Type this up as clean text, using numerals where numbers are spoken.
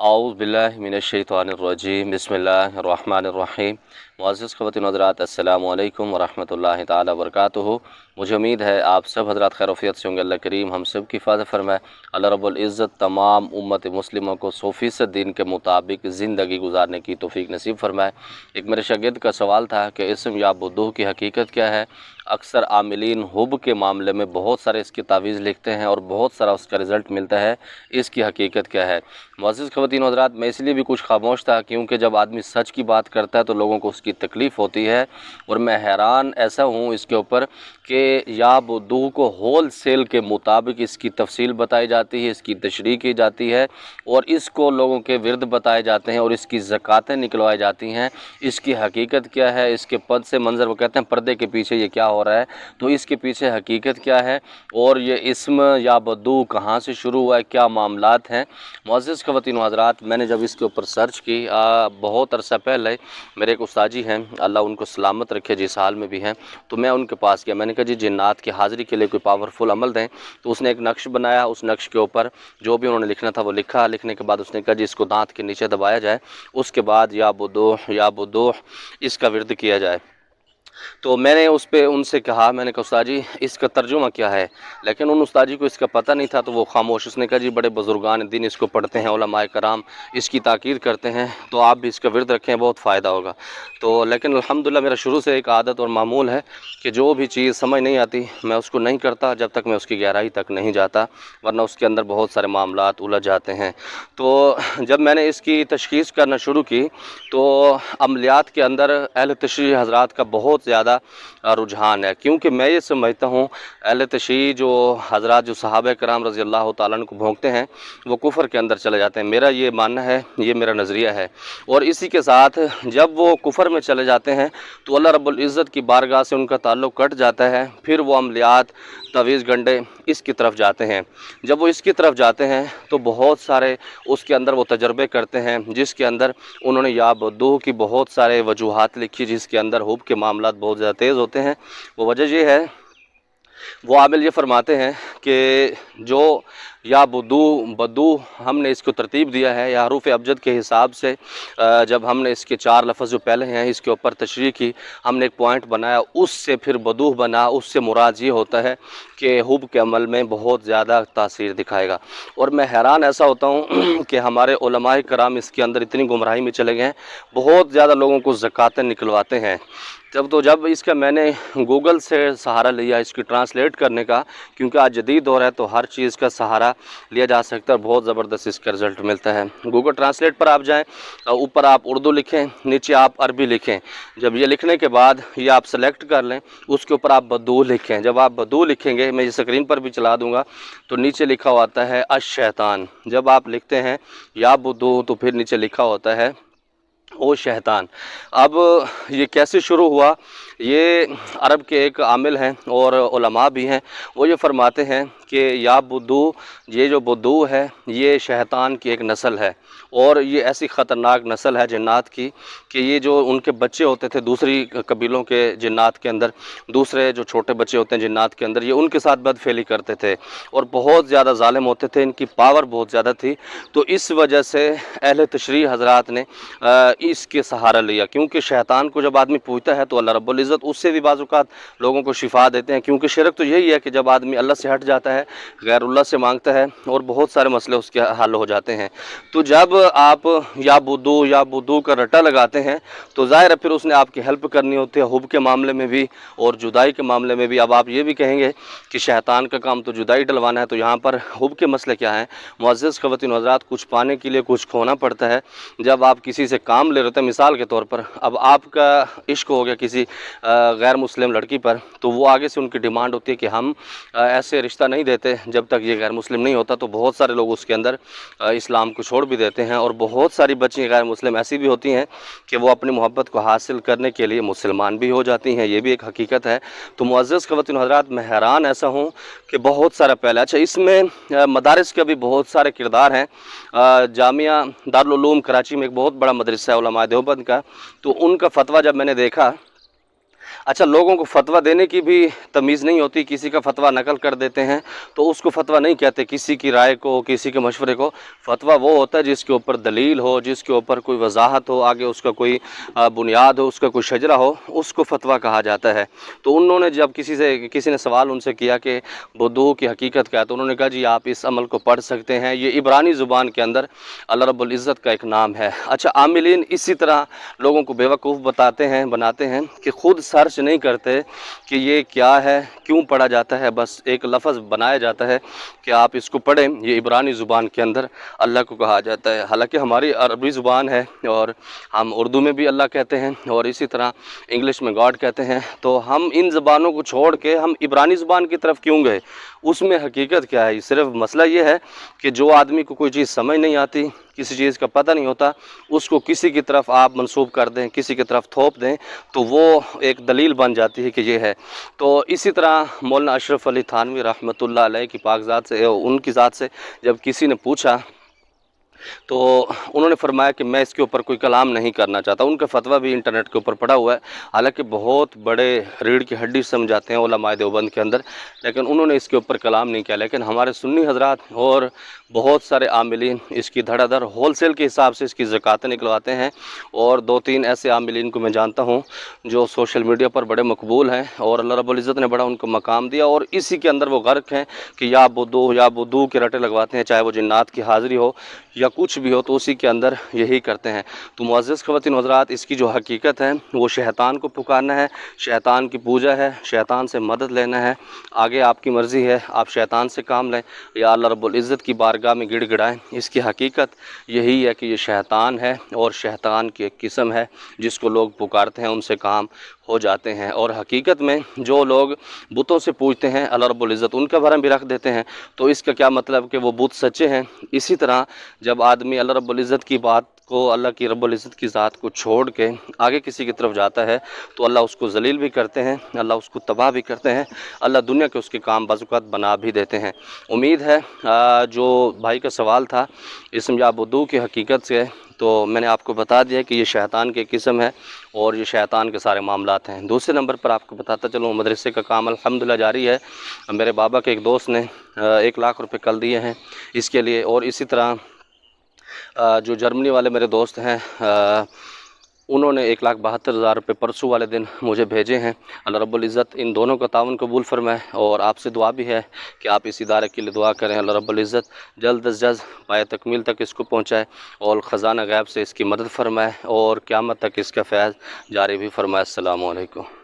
औज़ु बिल्लाहि मिनश्शैतानिर्रजीम बिस्मिल्लाहिर्रहमानिर्रहीम। मुअज़्ज़िज़ ख़वातीन हज़रात, अस्सलामु अलैकुम वरहमतुल्लाहि ताला वबरकातुहू। मुझे उम्मीद है आप सब हज़रात खैरियत से होंगे। अल्लाह करीम हम सब की हिफ़ाज़त फरमाए। अल्लाह रब्बुल इज़्ज़त तमाम उम्मत मुस्लिमों को 100% दीन के मुताबिक ज़िंदगी गुजारने की तौफ़ीक नसीब फरमाए। एक मेरे शागिर्द का सवाल था कि इस्म या बुद्दू की हकीकत क्या है। अक्सर आमिलीन हुब के मामले में बहुत सारे इसकी तावीज़ लिखते हैं और बहुत सारा उसका रिज़ल्ट मिलता है। इसकी हकीकत क्या है। मुअज़्ज़िज़ ख़वातीन हज़रात, मैं इसलिए भी कुछ खामोश था क्योंकि जब आदमी सच की बात करता है तो लोगों को उसकी तकलीफ़ होती है। और मैं हैरान ऐसा हूँ इसके ऊपर कि या बुद्दू को होल सेल के मुताबिक इसकी तफसील बताई जाती है, इसकी तशरीह की जाती है और इसको लोगों के विरद बताए जाते हैं और इसकी ज़कातें निकलवाई जाती हैं। इसकी हकीकत क्या है, इसके पद से मंज़र, वो कहते हैं पर्दे के पीछे ये क्या हो रहा है, तो इसके पीछे हकीकत क्या है और ये इस्म या बुद्दू कहाँ से शुरू हुआ है, क्या मामलात हैं। मुअज़्ज़िज़ ख़वातीन हज़रात, मैंने जब इसके ऊपर सर्च की बहुत अरसा पहले, मेरे एक उस्ताजी हैं, अल्लाह उनको सलामत रखे जिस हाल में भी हैं, तो मैं उनके पास गया। मैंने कहा जी जिन्नात की हाज़िरी के लिए कोई पावरफुल अमल दें। तो उसने एक नक्श बनाया, उस नक्श के ऊपर जो भी उन्होंने लिखना था वो लिखा। लिखने के बाद उसने कहा जी इसको दांत के नीचे दबाया जाए, उसके बाद या बुद्दू इसका विर्द किया जाए। तो मैंने उस पे उनसे कहा, मैंने कहा उस्ताद जी इसका तर्जुमा क्या है, लेकिन उन उस्ताद जी को इसका पता नहीं था तो वो खामोश। उसने कहा जी बड़े बुजुर्गान दिन इसको पढ़ते हैं, उलमाए कराम इसकी ताकीद करते हैं, तो आप भी इसका विर्द रखें, बहुत फ़ायदा होगा। तो लेकिन अल्हम्दुलिल्लाह मेरा शुरू से एक आदत और मामूल है कि जो भी चीज़ समझ नहीं आती मैं उसको नहीं करता जब तक मैं उसकी गहराई तक नहीं जाता, वरना उसके अंदर बहुत सारे मामलात उलझ जाते हैं। तो जब मैंने इसकी तशख़ीस करना शुरू की तो अमलियात के अंदर अहले तशरीह हज़रात का बहुत ज़्यादा रुझान है, क्योंकि मैं ये समझता हूँ अहले तशरीह जो हज़रात जो सहाबा कराम रज़ी अल्लाह तआला अन्हु को भोंकते हैं वो कुफ़र के अंदर चले जाते हैं। मेरा ये मानना है, ये मेरा नज़रिया है। और इसी के साथ जब वो कुफ़र में चले जाते हैं तो अल्लाह रब्बुल इज़्ज़त की बारगाह से उनका ताल्लुक़ कट जाता है, फिर वो अमलियात तवीज़ गंडे इसकी तरफ जाते हैं। जब वो इसकी तरफ जाते हैं तो बहुत सारे उसके अंदर वो तजर्बे करते हैं, जिसके अंदर उन्होंने या बुद्दू की बहुत सारे वजूहात लिखी, जिसके अंदर हुब के मामलात बहुत ज़्यादा तेज़ होते हैं। वो वजह ये है, वो आमिल ये फरमाते हैं कि जो या बद्दू हमने इसको तरतीब दिया है या हरूफ अबजद के हिसाब से। जब हमने इसके 4 लफ्ज़ जो पहले हैं इसके ऊपर तशरीह की, हमने एक पॉइंट बनाया, उससे फिर बदूह बना। उससे मुराद ये होता है कि हुब के अमल में बहुत ज़्यादा तासीर दिखाएगा। और मैं हैरान ऐसा होता हूँ कि हमारे उलमाए कराम इसके अंदर इतनी गुमराही में चले गए हैं, बहुत ज़्यादा लोगों को ज़कातें निकलवाते हैं। जब इसका मैंने गूगल से सहारा लिया इसकी ट्रांसलेट करने का, क्योंकि आज जदीद दौर है तो हर चीज़ का सहारा लिया जा सकता है, बहुत ज़बरदस्त इसका रिज़ल्ट मिलता है। गूगल ट्रांसलेट पर आप जाएं, ऊपर आप उर्दू लिखें, नीचे आप अरबी लिखें। जब ये लिखने के बाद ये आप सेलेक्ट कर लें, उसके ऊपर आप बद्दू लिखें। जब आप बद्दू लिखेंगे, मैं ये स्क्रीन पर भी चला दूँगा, तो नीचे लिखा होता है अश-शैतान। जब आप लिखते हैं या बुद्दू तो फिर नीचे लिखा होता है ओ शैतान। अब ये कैसे शुरू हुआ, ये अरब के एक आमिल हैं और उलमा भी हैं, वो ये फरमाते हैं कि या बुद्दू, ये जो बुद्दू है ये शैतान की एक नस्ल है और ये ऐसी ख़तरनाक नस्ल है जिन्नात की कि ये जो उनके बच्चे होते थे दूसरी कबीलों के जिन्नात के अंदर, दूसरे जो छोटे बच्चे होते हैं जिन्नात के अंदर, ये उनके साथ बदफेली करते थे और बहुत ज़्यादा ज़ालिम होते थे, इनकी पावर बहुत ज़्यादा थी। तो इस वजह से अहले तशरीह हज़रात ने इसके सहारा लिया, क्योंकि शैतान को जब आदमी पूजता है तो अल्लाह रब्बुल इज़्ज़त उससे भी बाज़-औक़ात लोगों को शिफा देते हैं। क्योंकि शिरक तो यही है कि जब आदमी अल्लाह से हट जाता है, गैरुल्लाह से मांगता है और बहुत सारे मसले उसके हल हो जाते हैं। तो जब आप या बुद्दू का रट्टा लगाते हैं तो ज़ाहिर है फिर उसने आपकी हेल्प करनी होती है, हुब के मामले में भी और जुदाई के मामले में भी। अब आप ये भी कहेंगे कि शैतान का काम तो जुदाई डलवाना है, तो यहाँ पर हुब के मसले क्या हैं। मुअज़्ज़िज़ ख़वातीन हज़रात, कुछ पाने के लिए कुछ खोना पड़ता है। जब आप किसी से काम ले रहे होते हैं, मिसाल के तौर पर अब आपका इश्क हो गया किसी गैर मुस्लिम लड़की पर, तो वो आगे से उनकी डिमांड होती है कि हम ऐसे रिश्ता नहीं देते जब तक ये गैर मुस्लिम नहीं होता। तो बहुत सारे लोग उसके अंदर इस्लाम को छोड़ भी देते हैं और बहुत सारी बच्चियाँ गैर मुस्लिम ऐसी भी होती हैं कि वो अपनी मोहब्बत को हासिल करने के लिए मुसलमान भी हो जाती हैं। ये भी एक हकीकत है। तो मुअज़्ज़िज़ ख़वातीन हज़रात, मैं हैरान ऐसा हूँ कि बहुत सारा पहले, अच्छा इसमें मदारिस का भी बहुत सारे किरदार हैं। जामिया दारुल उलूम कराची में एक बहुत बड़ा मदरसा है उलमाए देवबंद का, तो उनका फ़तवा जब मैंने देखा अच्छा, लोगों को फतवा देने की भी तमीज़ नहीं होती, किसी का फतवा नकल कर देते हैं तो उसको फतवा नहीं कहते। किसी की राय को, किसी के मशवरे को फतवा वो होता है जिसके ऊपर दलील हो, जिसके ऊपर कोई वजाहत हो, आगे उसका कोई बुनियाद हो, उसका कोई शजरा हो, उसको फतवा कहा जाता है। तो उन्होंने जब किसी ने सवाल उनसे किया कि वुदू की हकीकत क्या है, तो उन्होंने कहा जी आप इस अमल को पढ़ सकते हैं, ये इब्रानी ज़ुबान के अंदर अल्लाह रब्बुल इज़्ज़त का एक नाम है। अच्छा, आमिलीन इसी तरह लोगों को बेवकूफ़ बनाते हैं कि ख़ुद सर्च नहीं करते कि ये क्या है, क्यों पढ़ा जाता है, बस एक लफ्ज़ बनाया जाता है कि आप इसको पढ़ें, ये इब्रानी ज़ुबान के अंदर अल्लाह को कहा जाता है। हालांकि हमारी अरबी ज़ुबान है और हम उर्दू में भी अल्लाह कहते हैं और इसी तरह इंग्लिश में गॉड कहते हैं। तो हम इन ज़बानों को छोड़ के हम इब्रानी ज़ुबान की तरफ क्यों गए? उसमें हकीकत क्या है? सिर्फ मसला ये है कि जो आदमी को कोई चीज़ समझ नहीं आती, किसी चीज़ का पता नहीं होता, उसको किसी की तरफ आप मंसूब कर दें, किसी की तरफ थोप दें, तो वो एक दलील बन जाती है कि ये है। तो इसी तरह मौलाना अशरफ अली थानवी रहमतुल्लाह अलैह की पाक ज़ात से, उनकी ज़ात से जब किसी ने पूछा तो उन्होंने फरमाया कि मैं इसके ऊपर कोई कलाम नहीं करना चाहता। उनका फतवा भी इंटरनेट के ऊपर पड़ा हुआ है, हालांकि बहुत बड़े रीढ़ की हड्डी समझाते हैं उलमाए देवबंद के अंदर, लेकिन उन्होंने इसके ऊपर कलाम नहीं किया। लेकिन हमारे सुन्नी हजरात और बहुत सारे आमिलीन इसकी धड़ाधड़ होलसेल के हिसाब से इसकी ज़कातें निकलवाते हैं। और 2-3 ऐसे आमिलीन को मैं जानता हूँ जो सोशल मीडिया पर बड़े मकबूल हैं और अल्लाह रब्बुल इज़्ज़त ने बड़ा उनको मकाम दिया, और इसी के अंदर वो गर्क हैं कि या बुद्धू के रटे लगवाते हैं, चाहे वो जिन्नात की हाज़िरी हो या कुछ भी हो, तो उसी के अंदर यही करते हैं। तो मुअज़्ज़ज़ ख़वातीन हज़रात, इसकी जो हकीकत है वो शैतान को पुकारना है, शैतान की पूजा है, शैतान से मदद लेना है। आगे आपकी मर्ज़ी है, आप शैतान से काम लें या अल्लाह रब्बुल इज़्ज़त की बारगाह में गिड़गिड़ाएं। इसकी हकीकत यही है कि ये शैतान है और शैतान की एक किस्म है जिसको लोग पुकारते हैं, उनसे काम हो जाते हैं। और हकीकत में जो लोग बुतों से पूछते हैं अल्लाह रब्बुल इज़्ज़त उनका भरम भी रख देते हैं, तो इसका क्या मतलब कि वो बुत सच्चे हैं। इसी तरह जब आदमी अल्लाह रब्बुल इज़्ज़त की बात को, अल्लाह की रब्बुल इज़्ज़त की ज़ात को छोड़ के आगे किसी की तरफ जाता है तो अल्लाह उसको ज़लील भी करते हैं, अल्लाह उसको तबाह भी करते हैं, अल्लाह दुनिया के उसके काम बाज़-औक़ात बना भी देते हैं। उम्मीद है जो भाई का सवाल था इसम या वुदू की हकीकत से, तो मैंने आपको बता दिया कि ये शैतान की किस्म है और ये शैतान के सारे मामलात हैं। दूसरे नंबर पर आपको बताता चलूँ, मदरसे का काम अल्हम्दुलिल्लाह जारी है। मेरे बाबा के एक दोस्त ने 1 लाख रुपए कल दिए हैं इसके लिए, और इसी तरह जो जर्मनी वाले मेरे दोस्त हैं उन्होंने 1,72,000 रुपये परसों वाले दिन मुझे भेजे हैं। अल्लाह रब्बुल इज़्ज़त इन दोनों का तावन कबूल फरमाए, और आपसे दुआ भी है कि आप इस इदारे के लिए दुआ करें, अल्लाह रब्बुल इज़्ज़त जल्द अज़ जल्द पाए तकमील तक इसको पहुँचाए और ख़ज़ाना गैब से इसकी मदद फरमाए और क़यामत तक इसका फैज़ जारी भी फरमाए। अस्सलामु अलैकुम।